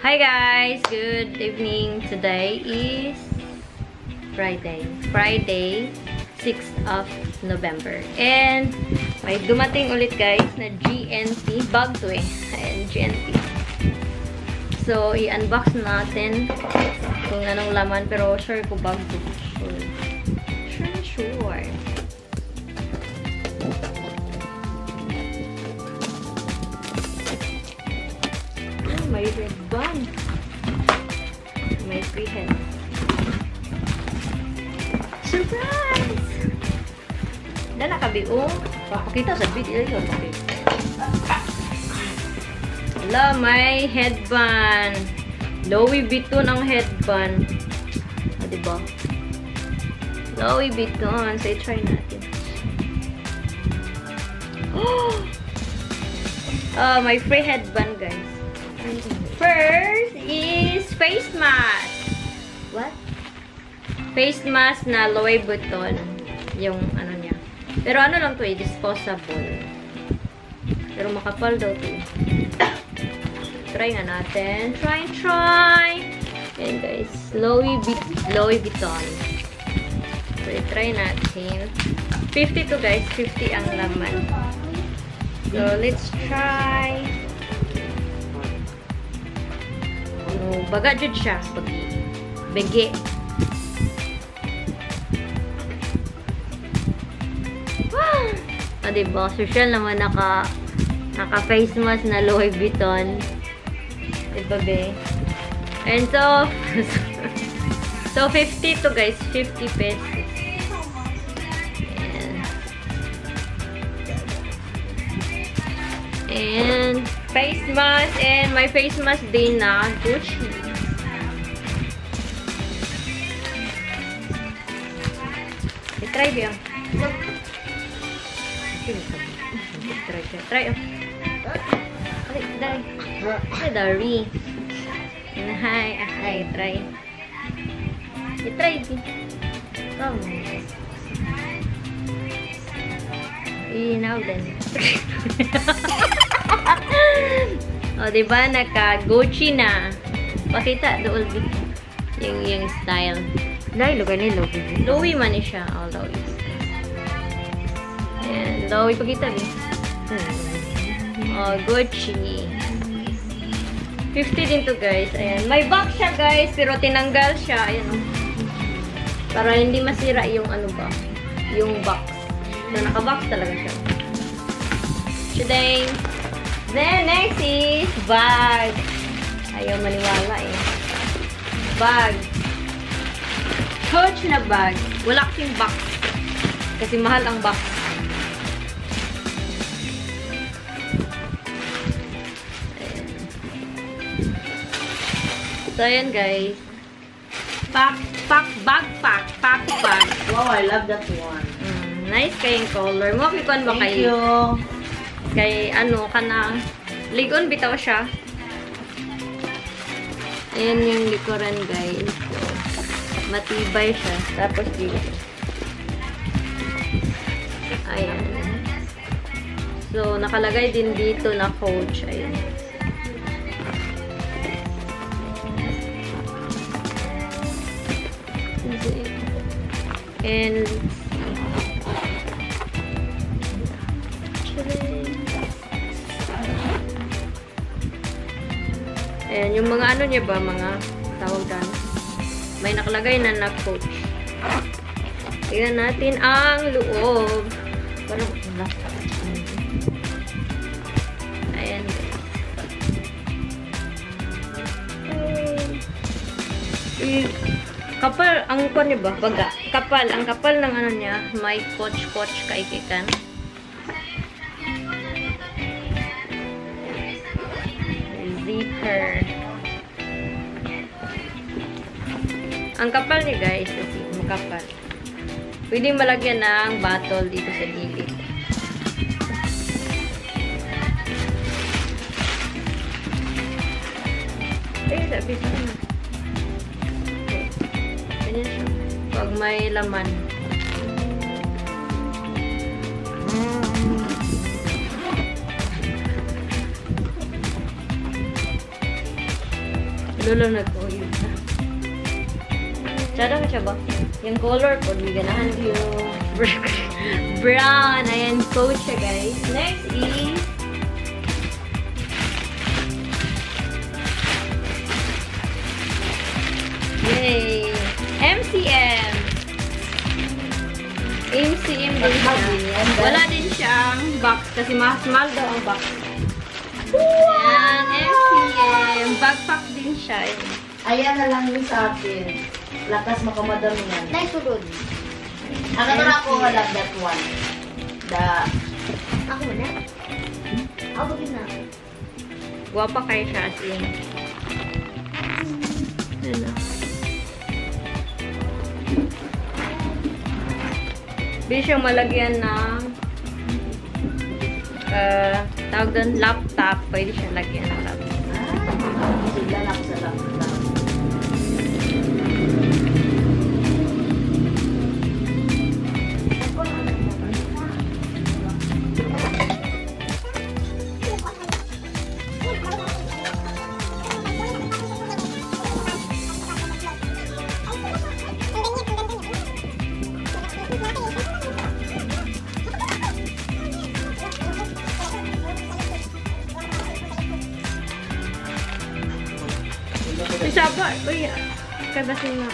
Hi guys! Good evening. Today is Friday. Friday, 6th of November. And may dumating ulit guys na GNT. Bag to eh. Ayan, GNT. So, i-unbox natin kung anong laman. Pero sure ko bag to. Sure. May red band. May free head. Surprise! Dala nakabiong. Pakita sa video yun. Wala, may headband. Louis Vuitton ang headband. Ah, diba? Louis Vuitton. So, i-try natin. Oh, may free headband, guys. First is face mask. What? Face mask na Louis Vuitton. Yung ano niya. Pero ano lang to eh, disposable. Pero makapal daw to. Try nga natin. Try. Ayan guys. Louis Vuitton. So, i-try natin. 50 to guys. 50 ang laman. So, let's try. Baga jud siya. Bege. Ah, diba? Social naman naka face mask na Louis Vuitton. Diba, be? And so, so 50 to guys. 50 pesos. And face mask, and my face mask din na Gucci. I-try ba yan? Try. Ay, dari. Hi, try. I-try din. Come. Now then. O, diba? Naka-Gucci na. Pakita doon yung style. Dahil lugar ni Louis. Louis man siya. Oh, Louis. Ayan. Louis, pakita din. Oh, Gucci. 50 din to guys. Ayan. May box siya guys. Pero tinanggal siya. Ayan. Para hindi masira yung ano ba. Yung box. So, naka-box talaga siya. Today. Then, next is bag. Ayaw maniwala eh. Bag. Coach na bag. Wala kasing box. Kasi mahal ang box. Ayan. So, ayan guys. Pack. Wow, I love that one. Nice kayong color. Mapikuan ba kayo? Thank you. Kay ano kanang ligon bitaw siya. Ayan yung likuran guys. So, matibay siya. Tapos dito. Ayan. So, nakalagay din dito na Coach. Ayan. And ayan, yung mga ano niya ba, mga tawag doon. May nakalagay na Coach. Tingnan natin ang loob. Parang wala. Ayan. Kapal, ang kuwan niya ba? Baga. Kapal. Ang kapal ng ano niya, may Coach kaikikan. Zipper. Ang kapal niya guys, kasi makapal. Pwede malagyan ng bottle dito sa gilid. Sabi sa ano. Ganyan siya. Pag may laman. Lolo nag-uyod na. Tsada ka siya ba? Yung color ko, di ganahan yung brown. Ayan, coat siya guys. Next is yay! MCM! MCM din siya. Wala din siyang box kasi mas mahal daw ang box. Ayan, MCM. Backpack din siya. Ayan na lang yun sa akin. Lakas makamadami yan. Nice to good. Ano na ako, I love that one. Ako na? Ako din na. Guwapa kayo siya as in. Ano? Hindi siyang malagyan ng tawag doon, laptop. Pwede siya lagyan ng laptop. Sila lang sa laptop. Sabar! Uy, kabasin nga.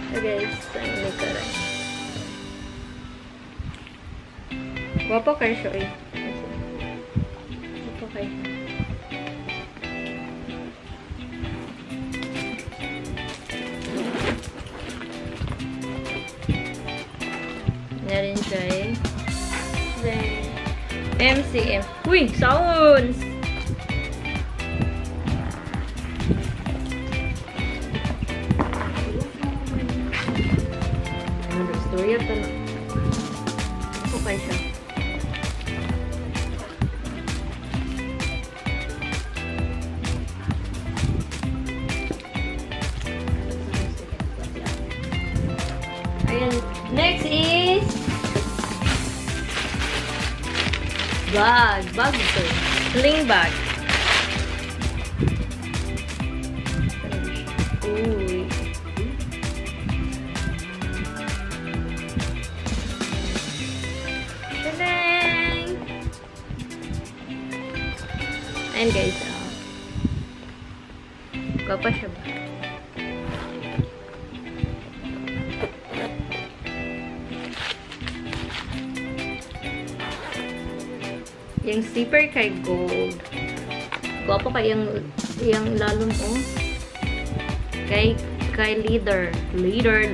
So guys, ano ka rin. Guwapo kayo siya eh. Guwapo kayo. Narin siya eh. Then, MCM. Uy! Sounds! Storya pa na. Okay siya. Ayan. Next is bag. Bag ito. Sling bag. Uy. Ayan guys, gapa siya ba? Yung zipper kay gold. Gapa kay yung lalong kay leader. Leader,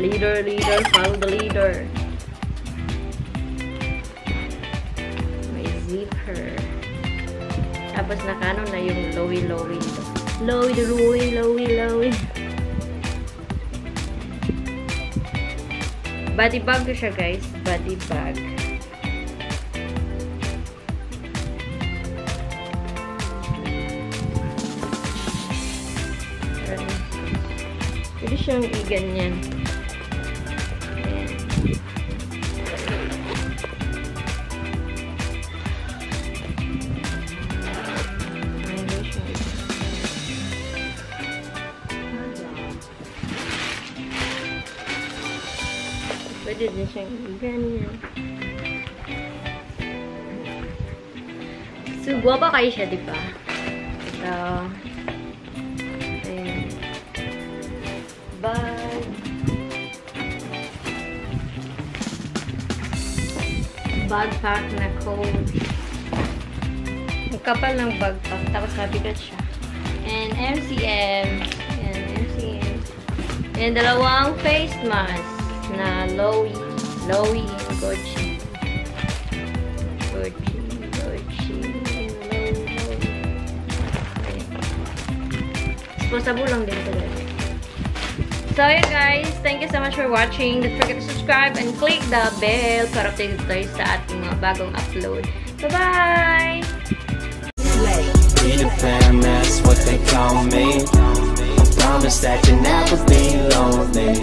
follow the leader. May zipper. Tapos nakano na yung lowy. Body bag ko siya guys. Body bag. Pwede siyang i-ganyan. Pwede din siyang ganyan. So, guwapa kayo siya, diba? Ito. Ayan. Bag. Bagpack na coat. Ang kapal ng bagpack. Tapos mabigat siya. And MCM. Ayan, MCM. And dalawang face mask na Lowy Gucci. Disposable lang din ito guys. So yun guys, thank you so much for watching. Don't forget to subscribe and click the bell para updated tayo sa ating mga bagong upload. Bye-bye! In the fam, that's what they call me. I promise that you'll never be lonely.